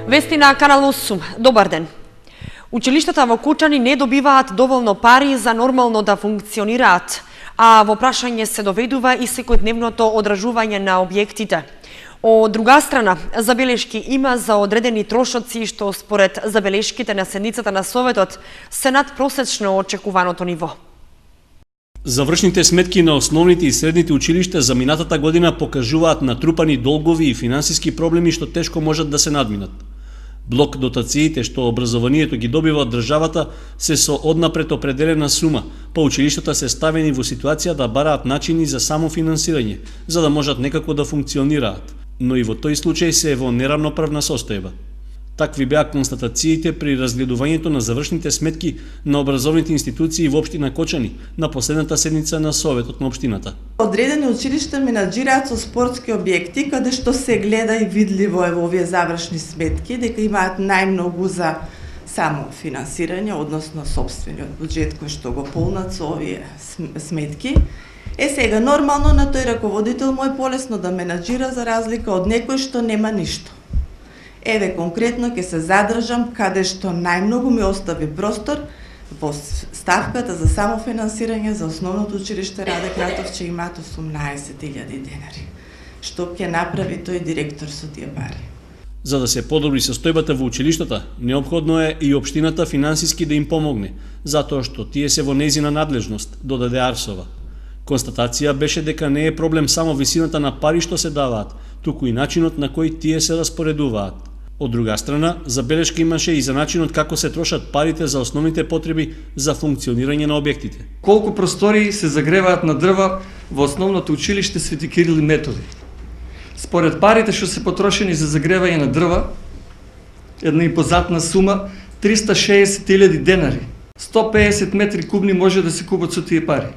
Вести на Канал 8. Добар ден. Училиштата во Кучани не добиваат доволно пари за нормално да функционираат, а во прашање се доведува и секојдневното одражување на објектите. Од друга страна, забелешки има за одредени трошоци што според забелешките на седницата на Советот се надпросечно очекуваното ниво. Завршните сметки на основните и средните училишта за минатата година покажуваат натрупани долгови и финансиски проблеми што тешко можат да се надминат. Блок дотациите што образованието ги добива од државата се со однапред определена сума, па училиштата се ставени во ситуација да бараат начини за самофинансирање, за да можат некако да функционираат, но и во тој случај се во неравноправна состојба. Такви беа констатациите при разгледувањето на завршните сметки на образовните институции во општина Кочани на последната седница на Советот на општината. Одредени училишта менаџираат со спортски објекти, каде што се гледа и видливо е во овие завршни сметки, дека имаат најмногу за само финансирање, односно сопствениот буџет кој што го полнат со овие сметки. Сега, нормално на тој раководител му е полесно да менаџира за разлика од некој што нема ништо. Еве, конкретно ќе се задржам каде што најмногу ми остави простор во ставката за самофинансирање за основното училиште Раде Кратовче имаат 18.000 денари. Што ќе направи тој директор со тие пари? За да се подобри состојбата во училиштата, неопходно е и општината финансиски да им помогне, затоа што тие се во нејзина надлежност, додаде Арсова. Констатација беше дека не е проблем само висината на пари што се даваат, туку и начинот на кој тие се распоредуваат. Од друга страна, забелешка имаше и за начинот како се трошат парите за основните потреби за функционирање на објектите. Колку простории се загреваат на дрва во основното училиште Свети Кирил и Методи? Според парите што се потрошени за загревање на дрва, една импозантна сума 360.000 денари. 150 метри кубни може да се купат со тие пари.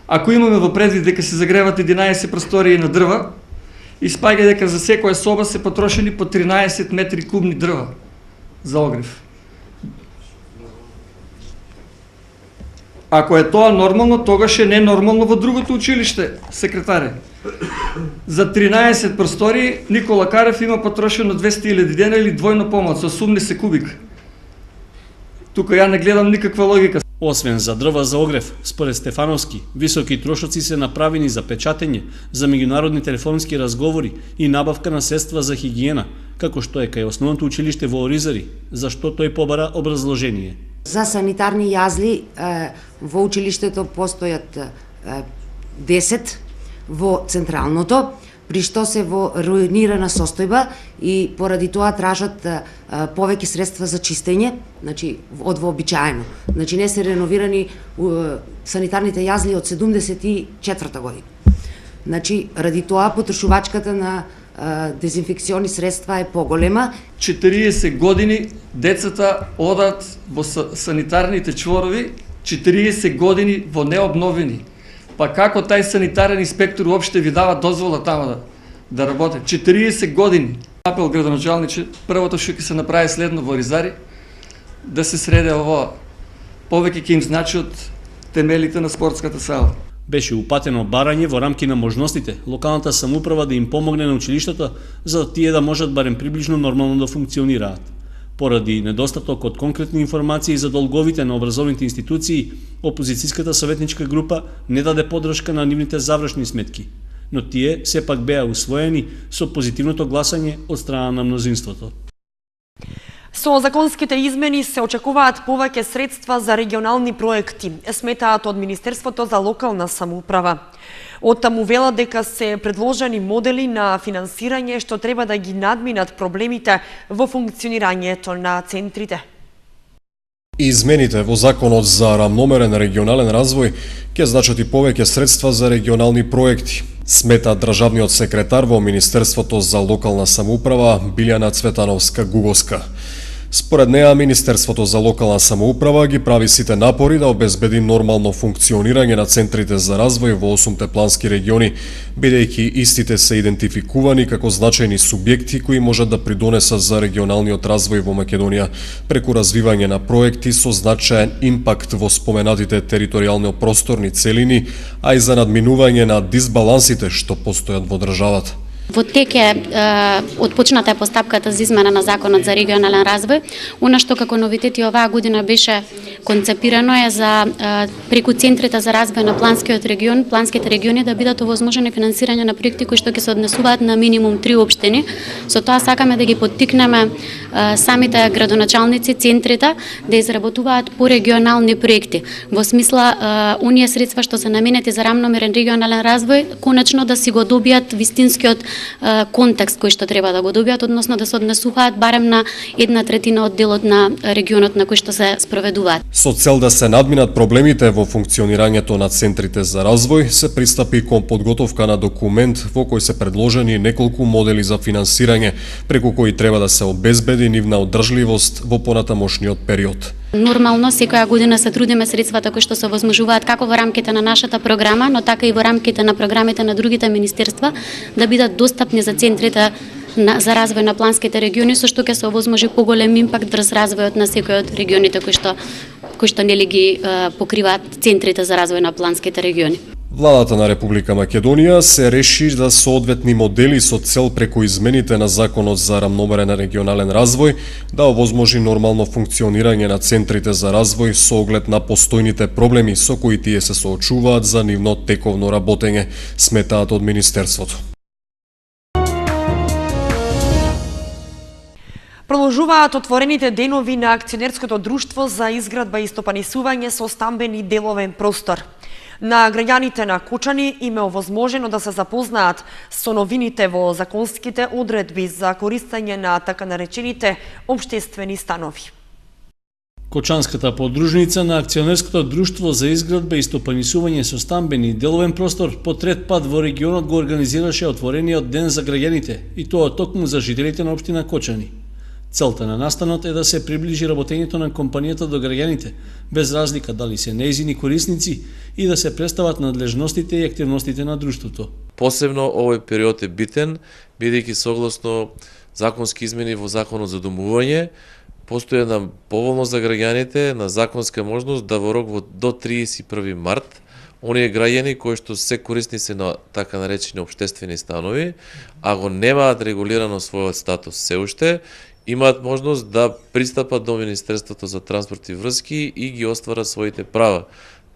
Ако имаме во предвид дека се загреват 11 простории на дрва, испаѓа дека за секоја соба се потрошени по 13 метри кубни дрва за огрев. Ако е тоа нормално, тогаш е ненормално во другото училиште, секретаре. За 13 простории Никола Карев има потрошено 200.000 дена или двојно помалку, 80 кубика. Тука ја не гледам никаква логика. Освен за дрва за огрев, според Стефановски, високи трошоци се направени за печатење, за меѓународни телефонски разговори и набавка на средства за хигиена, како што е кај основното училиште во Оризари, за што тој побара образложение. За санитарни јазли во училиштето постојат 10 во централното, при што се во руинирана состојба и поради тоа тражат повеќе средства за чистење, значи од вообичаено. Значи не се реновирани санитарните јазли од 74-та година. Значи ради тоа потрошувачката на дезинфекциони средства е поголема. 40 години децата одат во санитарните чворови, 40 години во необновени. Па како тај санитарен инспектор уопште ви дава дозвола тама да работи? 40 години. Апел градоначалниче, првото што ќе се направи следно во Оризари, да се среде ово. Повеќе ќе им значи од темелите на спортската сала. Беше упатено барање во рамки на можностите локалната самоуправа да им помогне на училиштата за да тие да можат барем приближно нормално да функционираат. Поради недостаток од конкретни информации за долговите на образовните институции, опозицијската советничка група не даде поддршка на нивните завршни сметки, но тие сепак беа усвоени со позитивното гласање од страна на мнозинството. Со законските измени се очекуваат повеќе средства за регионални проекти, сметаат од Министерството за локална самоуправа. Оттаму велат дека се предложени модели на финансирање што треба да ги надминат проблемите во функционирањето на центрите. Измените во Законот за рамномерен регионален развој ќе значат и повеќе средства за регионални проекти, смета државниот секретар во Министерството за локална самоуправа Билјана Цветановска-Гуговска. Според неа, Министерството за локална самоуправа ги прави сите напори да обезбеди нормално функционирање на центрите за развој во 8 плански региони, бидејќи истите се идентификувани како значајни субјекти кои можат да придонесат за регионалниот развој во Македонија преку развивање на проекти со значаен импакт во споменатите територијално-просторни целини, а и за надминување на дисбалансите што постојат во државата. Во тек е отпочната е постапката за измена на Законот за регионален развој. Она што како новитети оваа година беше концепирано е за преку центрите за развој на планскиот регион, планските региони да бидат овозможени финансирање на проекти кои што ќе се однесуваат на минимум 3 општини. Со тоа сакаме да ги поттикнеме самите градоначалници, центрите да изработуваат по регионални проекти. Во смисла оние средства што се наменети за рамномерен регионален развој, конечно да си го добијат вистинскиот контекст кој што треба да го добијат, односно да се однесуваат барем на 1/3 од делот на регионот на кој што се спроведуваат. Со цел да се надминат проблемите во функционирањето на центрите за развој, се пристапи кон подготовка на документ во кој се предложени неколку модели за финансирање, преку кои треба да се обезбеди нивна одржливост во понатамошниот период. Нормално секоја година се трудиме средствата кои што се возможуваат како во рамките на нашата програма, но така и во рамките на програмите на другите министерства да бидат достапни за центрите за развој на планските региони, со што ќе се овозможи поголем импакт врз развојот на секој од регионите кои што нели ги покриваат центрите за развој на планските региони. Владата на Република Македонија се реши да соодветни модели со цел преку измените на Законот за рамномерен регионален развој да овозможи нормално функционирање на центрите за развој со оглед на постојните проблеми со кои тие се соочуваат за нивно тековно работење, сметаат од Министерството. Продолжуваат отворените денови на акционерското друштво за изградба и стопанисување со стамбени деловен простор. На граѓаните на Кочани им е овозможено да се запознаат со новините во законските одредби за користење на така наречените општествени станови. Кочанската подружница на акционерското друштво за изградба и стопанисување со стамбени деловен простор по трет пат во регионот го организираше отворениот ден за граѓаните, и тоа токму за жителите на општина Кочани. Целта на настанот е да се приближи работењето на компанијата до граѓаните, без разлика дали се нејзини корисници, и да се представат надлежностите и активностите на друштвото. Посебно овој период е битен, бидејќи согласно законски измени во Законот за домување, постои една поволност за граѓаните на законска можност да во рок до 31 март оние граѓани кои што се корисници на така наречени општествени станови, а го немаат регулирано својот статус се уште, имаат можност да пристапат до Министерството за транспорт и врски и ги остварат своите права,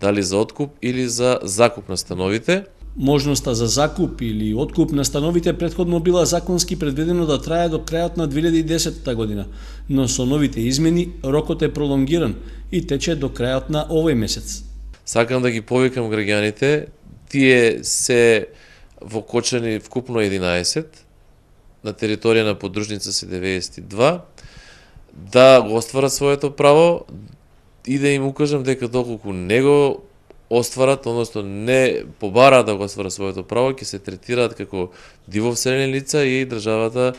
дали за откуп или за закуп на становите. Можноста за закуп или откуп на становите претходно била законски предвидено да трае до крајот на 2010 година, но со новите измени рокот е пролонгиран и тече до крајот на овој месец. Сакам да ги повикам граѓаните, тие се во Кочани вкупно 11, на територија на подружница се 92, да го остварат своето право и да им укажам дека доколку не го остварат, односно не побараат да го остварат своето право, ќе се третираат како дивовселени лица и државата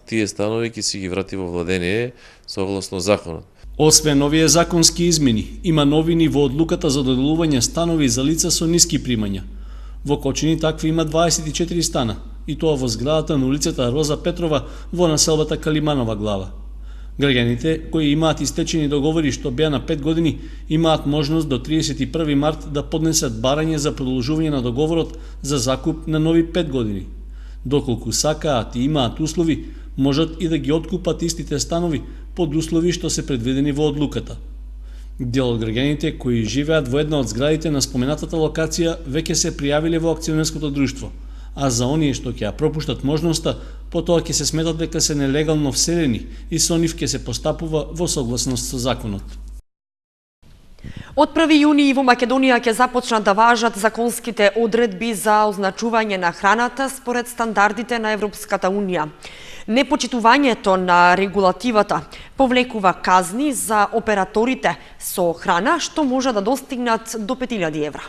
тие станови ќе си ги врати во владение согласно законот. Освен овие законски измени, има новини во одлуката за доделување станови за лица со ниски примања. Во Кочани такви има 24 стана, и тоа во зградата на улицата Роза Петрова во населбата Калиманова глава. Граѓаните кои имаат истечени договори што беа на 5 години имаат можност до 31 март да поднесат барање за продолжување на договорот за закуп на нови 5 години. Доколку сакаат и имаат услови, можат и да ги откупат истите станови под услови што се предвидени во одлуката. Дел од граѓаните кои живеат во една од зградите на споменатата локација веќе се пријавиле во акционерското друштво, а за оние што ќе ја пропуштат можноста, потоа ќе се сметат дека се нелегално вселени и со нив ќе се постапува во согласност со законот. Од 1 јуни во Македонија ќе започнат да важат законските одредби за означување на храната според стандардите на Европската унија. Непочитувањето на регулативата повлекува казни за операторите со храна што може да достигнат до 5000 евра.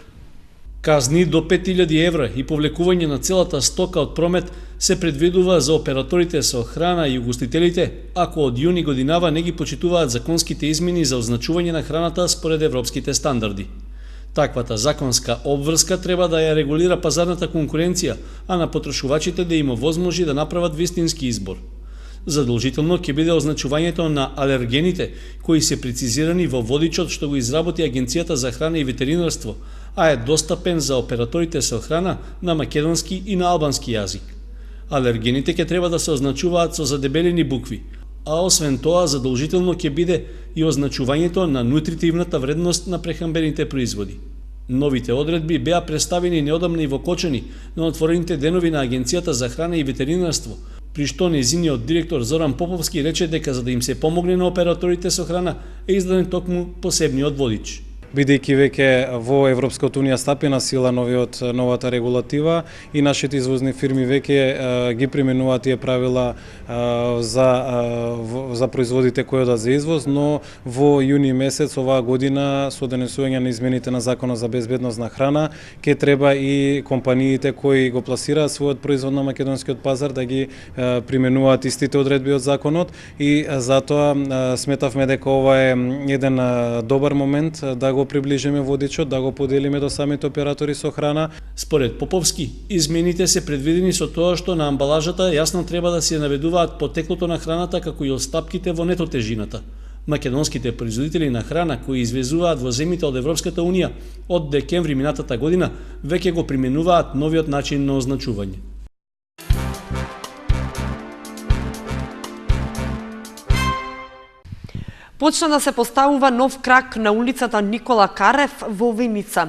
Казни до 5000 евра и повлекување на целата стока од промет се предвидува за операторите со храна и угостителите, ако од јуни годинава не ги почитуваат законските измени за означување на храната според европските стандарди. Таквата законска обврска треба да ја регулира пазарната конкуренција, а на потрошувачите да им овозможи да направат вистински избор. Задолжително ќе биде означувањето на алергените, кои се прецизирани во водичот што го изработи Агенцијата за храна и ветеринарство, а е достапен за операторите со храна на македонски и на албански јазик. Алергените ќе треба да се означуваат со задебелени букви, а освен тоа задолжително ќе биде и означувањето на нутритивната вредност на прехранбените производи. Новите одредби беа представени неодамна и во Кочани на отворените денови на Агенцијата за храна и ветеринарство, при што нејзиниот директор Зоран Поповски рече дека за да им се помогне на операторите со храна е издаден токму посебниот водич. Бидејќи веќе во Европската унија стапи на сила новата регулатива и нашите извозни фирми веќе ги применуваат тие правила за производите кои одат за извоз, но во јуни месец оваа година со донесување на измените на Законот за безбедност на храна ќе треба и компаниите кои го пласираат својот производ на македонскиот пазар да ги применуваат истите одредби од законот и затоа сметавме дека ова е еден добар момент да го приближиме водичот, да го поделиме до самите оператори со храна. Според Поповски, измените се предвидени со тоа што на амбалажата јасно треба да се наведуваат потеклото на храната како и остапките во нетотежината. Македонските производители на храна кои извезуваат во земјите од Европската унија од декември минатата година веќе го применуваат новиот начин на означување. Почна да се поставува нов крак на улицата Никола Карев во Виница.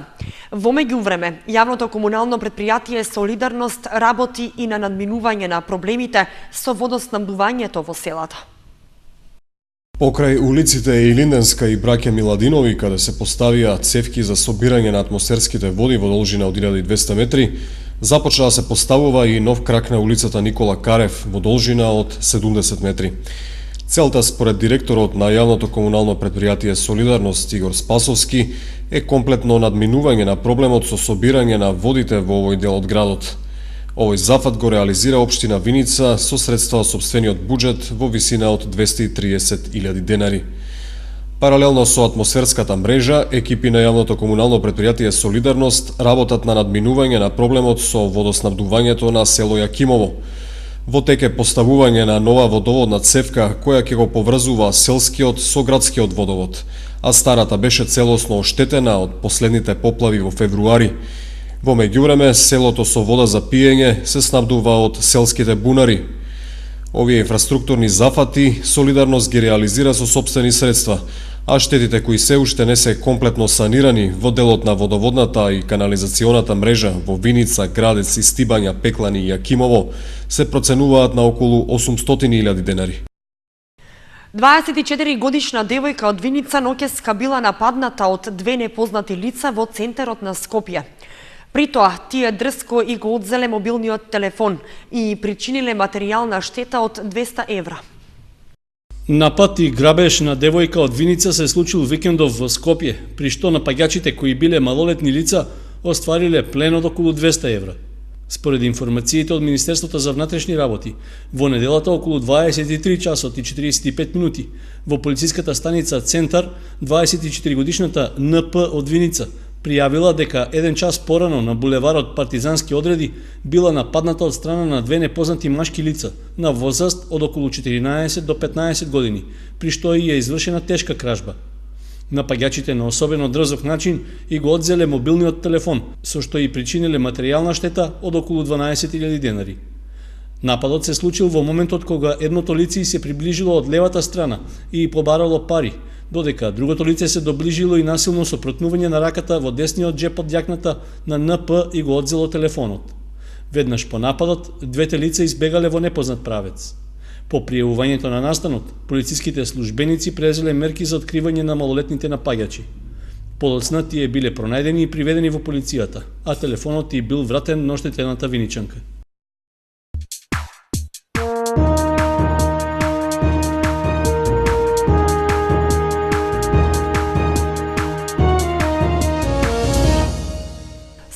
Во меѓувреме, јавното комунално претпријатие Солидарност работи и на надминување на проблемите со водоснабдувањето во селата. Покрај улиците Илинденска и Браќа Миладинови, каде се поставија цевки за собирање на атмосферските води во должина од 1200 метри, започна да се поставува и нов крак на улицата Никола Карев во должина од 70 метри. Целта, според директорот на јавното комунално претпријатие Солидарност Игор Спасовски, е комплетно надминување на проблемот со собирање на водите во овој дел од градот. Овој зафат го реализира општина Виница со средства од сопствениот буџет во висина од 230.000 денари. Паралелно со атмосферската мрежа, екипи на јавното комунално претпријатие Солидарност работат на надминување на проблемот со водоснабдувањето на село Јакимово. Во тек е поставување на нова водоводна цевка која ќе го поврзува селскиот со градскиот водовод, а старата беше целосно оштетена од последните поплави во февруари. Во меѓувреме, селото со вода за пиење се снабдува од селските бунари. Овие инфраструктурни зафати Солидарност ги реализира со сопствени средства, а штетите кои се уште не се комплетно санирани во делот на водоводната и канализационата мрежа во Виница, Градец, Истибања, Пеклани и Јакимово се проценуваат на околу 800.000 денари. 24 годишна девојка од Виница ноќеска била нападната од две непознати лица во центарот на Скопје. При тоа, тие дрско и го одзеле мобилниот телефон и причиниле материјална штета од 200 евра. Напад и грабеж на девојка од Виница се случил викендов во Скопје, при што напаѓачите кои биле малолетни лица оствариле плен од околу 200 евра. Според информациите од Министерството за внатрешни работи, во неделата околу 23 часот и 45 минути во полициската станица Центар 24 годишната НП од Виница пријавила дека еден час порано на булеварот Партизански одреди била нападната од страна на две непознати машки лица на возраст од околу 14 до 15 години, при што и е извршена тешка кражба. Напаѓачите на особено дрзок начин и го одзеле мобилниот телефон, со што и причиниле материјална штета од околу 12.000 денари. Нападот се случил во моментот кога едното лице се приближило од левата страна и побарало пари, додека другото лице се доближило и насилно со протнување на раката во десниот џеп од јакната на НП и го одзело телефонот. Веднаш по нападот, двете лица избегале во непознат правец. По пријавувањето на настанот, полициските службеници презеле мерки за откривање на малолетните напаѓачи. Подоцна тие биле пронајдени и приведени во полицијата, а телефонот и бил вратен на оштетената виничанка.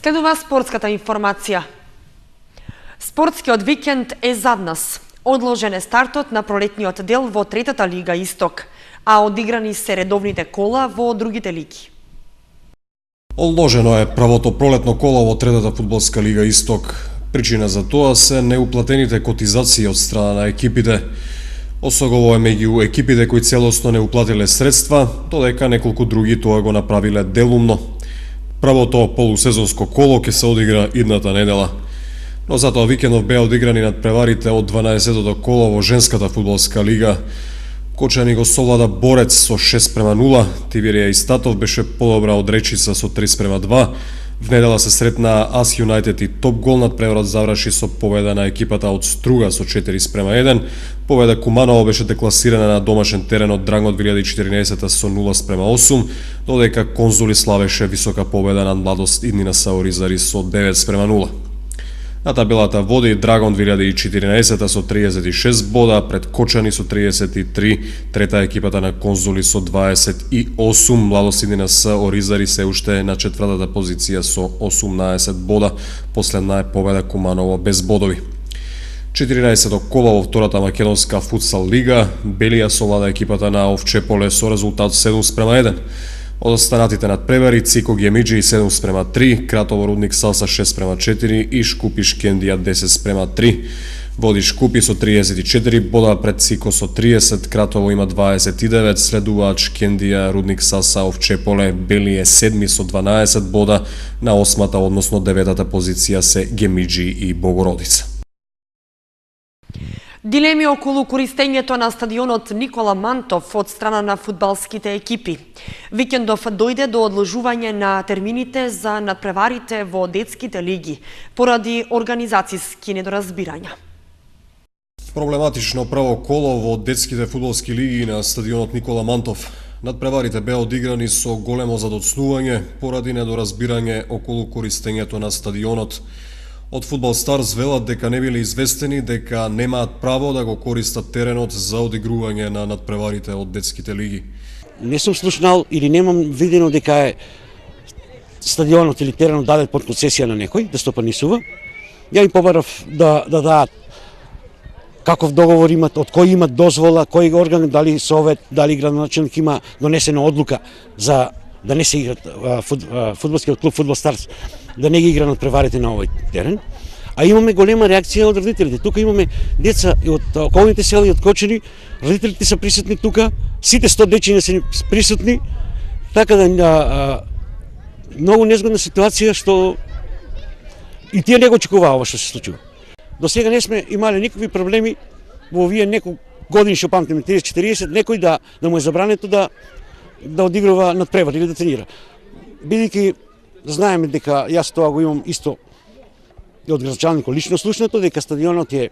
Следува спортската информација. Спортскиот викенд е зад нас. Одложен е стартот на пролетниот дел во третата лига Исток, а одиграни се редовните кола во другите лиги. Одложено е првото пролетно коло во третата фудбалска лига Исток. Причина за тоа се неуплатените котизации од страна на екипите. Осогово е меѓу екипите кои целосно не уплатиле средства, додека неколку други тоа го направиле делумно. Првото полусезонско коло ќе се одигра идната недела. Но затоа викендов беа одиграни надпреварите од 12-тото коло во женската фудбалска лига. Кочани го совлада Борец со 6:0, Тиберија Истатов беше подобра од Речица со 3:2. В недела се сретна Ас Юнајтед и Топ Гол, надпреварот заврши со победа на екипата од Струга со 4:1. Победа Куманово беше декласирана на домашен терен од Дрангот 2014 со 0:8, додека Конзули славеше висока победа над Младост Иднина Саоризари со 9:0. На табелата води Драгон 2014 со 36 бода, пред Кочани со 33, трета екипата на Конзули со 28, Младост Иднина Саоризари се уште на четвртата позиција со 18 бода, последна е победа Куманово без бодови. 14-то коло во втората македонска футсал лига, Белија совлада екипата на Овчеполе со резултат 7:1. Од останатите надпревари Цико Гемиджи 7:3, Кратово Рудник Салса 6:4 и Шкупи Шкендија 10:3. Води Шкупи со 34 бода, пред Цико со 30, Кратово има 29, следуваат Шкендија, Рудник Салса, Овчеполе, Белије 7 со 12 бода, на 8-та, односно 9-та позиција се Гемиджи и Богородица. Дилеми околу користењето на стадионот Никола Мантов од страна на фудбалските екипи. Викендов дојде до одложување на термините за надпреварите во детските лиги, поради организацијски недоразбирања. Проблематично прво коло во детските фудбалски лиги на стадионот Никола Мантов. Надпреварите беа одиграни со големо задоцнување поради недоразбирање околу користењето на стадионот. Од Фудбал Старс велат дека не биле известени дека немаат право да го користат теренот за одигрување на надпреварите од детските лиги. Не сум слушнал или немам видено дека е стадионот или теренот даден под концесија на некој да стопанисува. Ја им побарав да дадат каков договор имат, од кој имат дозвола, кој орган, дали совет, дали градоначелник има донесена одлука за да не се играт фудбалскиот клуб Фудбал Старс, да не ги игра надпреварите на овој терен. А имаме голема реакција од родителите. Тука имаме деца од околните села, од Кочани, родителите се присутни тука, сите 100 дечиња се присутни, така да многу незгодна ситуација што и тие не го очекуваа ова што се случува. До сега не сме имале никакви проблеми во овие неколку години што памтиме 30-40, некој да му е забрането да одигрува надпревар или да тренира. Бидејќи знаеме дека јас тоа го имам исто и од градоначалникот лично слушнато, дека стадионот е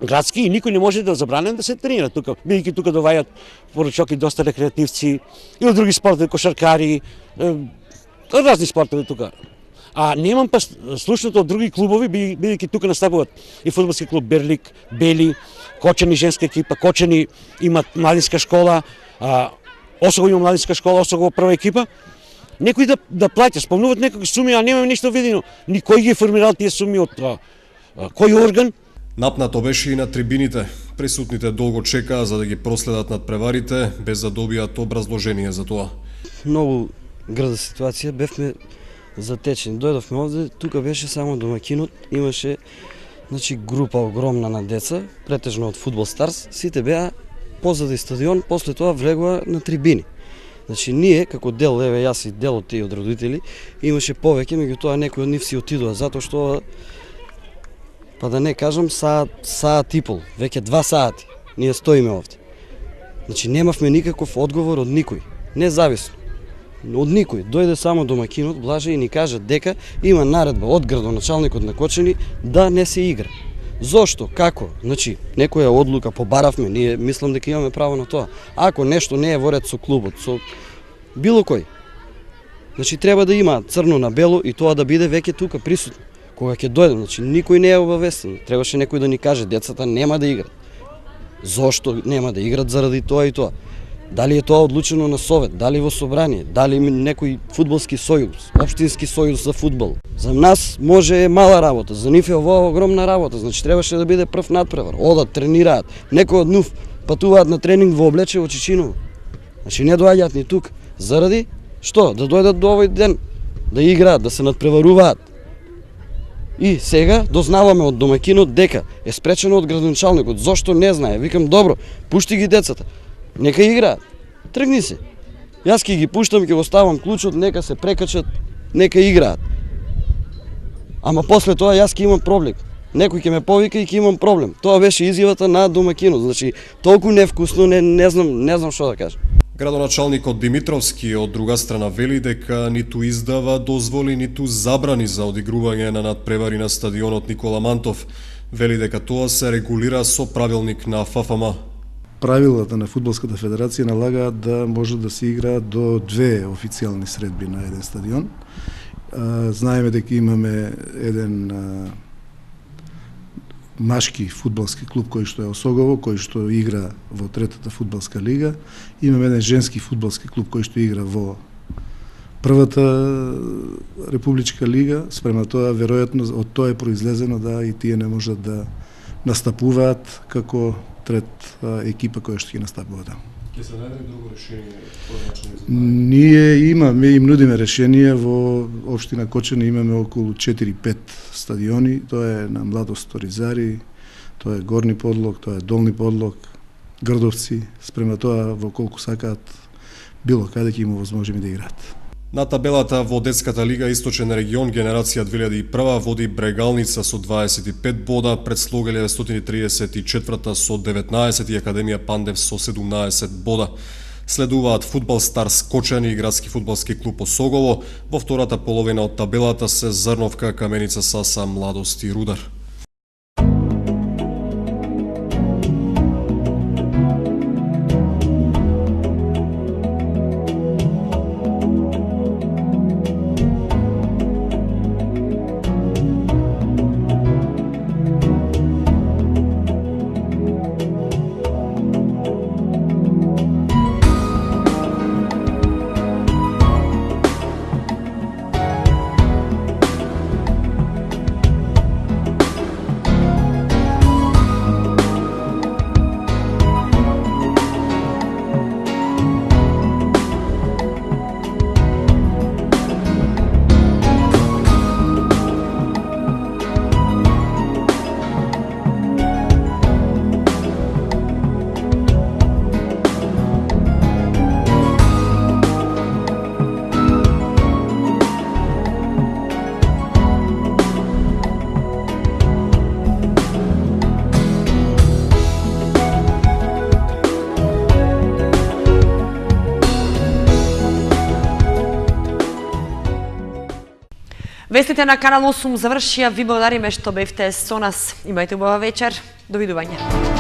градски и никој не може да забране да се тренира тука. Бидејќи тука доваѓаат поручоки доста рекреативци и од други спортови, кошаркари, разни спортови тука. А немам па слушнато од други клубови, бидејќи тука настапуваат и фудбалски клуб Берлик, Бели, Кочани женска екипа, Кочани имат младинска школа, Осого има младинска школа, Осого прва екипа. Некои да плаќа, спомнуваат некои суми, а немаме ништо видено. Никој ги формирал тие суми од кој орган. Напнато беше и на трибините. Присутните долго чекаа за да ги проследат надпреварите, без да добијат образложение за тоа. Многу грда ситуација, бевме затечени. Дојдовме овде, тука беше само домакинот, имаше група огромна на деца, претежно од Фудбал Старс, сите беа позади стадион, после тоа влегува на трибини. Ние, како дел, јас и дел од тие од родители, имаше повеќе, меѓутоа некои од нив си отидоа, затоа што, па да не кажам, саат и пол, веќе 2 сати, ние стоиме овде. Немавме никаков одговор од никој, независно. Од никој. Дојде само домакинот, Блаже, и ни кажа дека има наредба од градоначалникот на Кочани да не се игра. Зошто? Како? Некоја одлука побаравме, ние мислам дека имаме право на тоа. Ако нешто не е во ред со клубот, со било кој, треба да има црно на бело и тоа да биде веќе тука присутно. Кога ќе дојдем, никој не е обавестен. Требаше некој да ни каже, децата нема да играт. Зошто нема да играт? Заради тоа и тоа. Дали е тоа одлучено на совет, дали во собрание, дали некој фудбалски сојуз, општински сојуз за фудбал. За нас може е мала работа, за нив е ова огромна работа, требаше да биде прв надпревар. Одат, тренираат, некој од нив патуваат на тренинг во облече во Чичиново. Не доаѓаат ни тук. Заради што? Да дојдат до овој ден, да играат, да се надпреваруваат. И сега дознаваме од домакинот дека е спречено од градоначалникот. Зошто не знае? Викам, добро, пушти ги децата. Нека играат. Тргни се. Јас ќе ги пуштам, ќе го ставам клучот, нека се прекачат, нека играат. ама после тоа јас ќе имам проблем. Некој ќе ме повика и ќе имам проблем. Тоа беше изјавата на домакинот. Значи, толку невкусно, не знам што да кажам. Градоначалникот Димитровски од друга страна вели дека ниту издава дозволи, ниту забрани за одигрување на надпревари на стадионот Никола Мантов. Вели дека тоа се регулира со правилник на ФФМ. Правилата на Фудбалската федерација налагаат да може да се игра до 2 официјални средби на еден стадион. Знаеме дека имаме еден машки фудбалски клуб кој што е Осогово, кој што игра во третата фудбалска лига. Имаме еден женски фудбалски клуб кој што игра во првата републичка лига. Спрема тоа, веројатно, од тоа е произлезено да и тие не можат да настапуваат како трет екипа која што ќе настапува таму. Ќе се најде друго решение? Ние имаме и нудиме решение во општина Кочани, имаме околу 4-5 стадиони, тоа е на Младост Оризари, тоа е Горни Подлог, тоа е Долни Подлог, Грдовци, спрема тоа во колку сакаат било каде ќе им овозможиме да играат. На табелата во детската лига Источен регион генерација 2001 води Брегалница со 25 бода, пред Слога 1934 со 19 и Академија Пандев со 17 бода. Следуваат Фудбал Старс Кочани и Градски фудбалски клуб Осогово. Во втората половина од табелата се Зрновка, Каменица Саса, Младост и Рудар. Вестите на Канал 8 завршија. Ви благодариме што бевте со нас. Имајте убава вечер. Довидување.